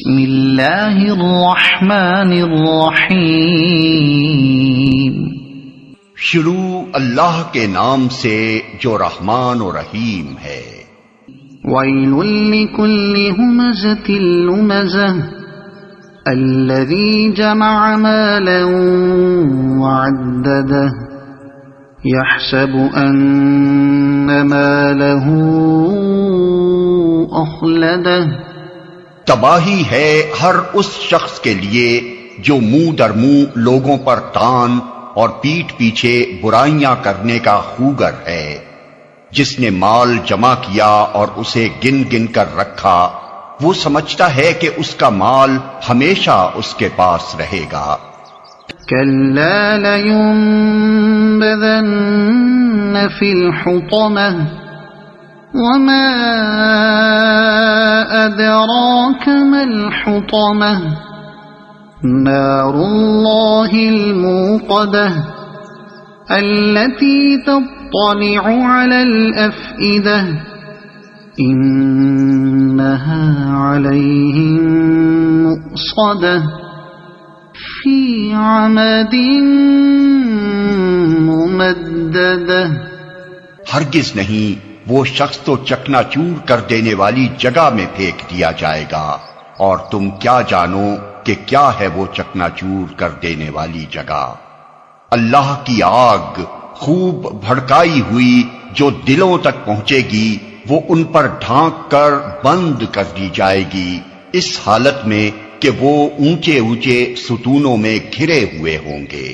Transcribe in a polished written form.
بسم اللہ الرحمن الرحیم شروع اللہ کے نام سے جو رحمان و رحیم ہے۔ ویل لکل ہمزۃ لمزہ الذی جمع مالا وعددہ یحسب ان مالہ اخلدہ۔ تباہی ہے ہر اس شخص کے لیے جو منہ در منہ لوگوں پر تان اور پیٹھ پیچھے برائیاں کرنے کا خوگر ہے، جس نے مال جمع کیا اور اسے گن گن کر رکھا، وہ سمجھتا ہے کہ اس کا مال ہمیشہ اس کے پاس رہے گا۔ کلا لینبذن فی الحطمہ وما ادراک ما الحطمہ نار اللہ الموقدہ التي تطلع على الأفئدة إنها عليهم مؤصدة في عمد ممددة۔ ہرگز نہیں، وہ شخص تو چکنا چور کر دینے والی جگہ میں پھینک دیا جائے گا، اور تم کیا جانو کہ کیا ہے وہ چکنا چور کر دینے والی جگہ۔ اللہ کی آگ خوب بھڑکائی ہوئی جو دلوں تک پہنچے گی، وہ ان پر ڈھانک کر بند کر دی جائے گی، اس حالت میں کہ وہ اونچے اونچے ستونوں میں گھرے ہوئے ہوں گے۔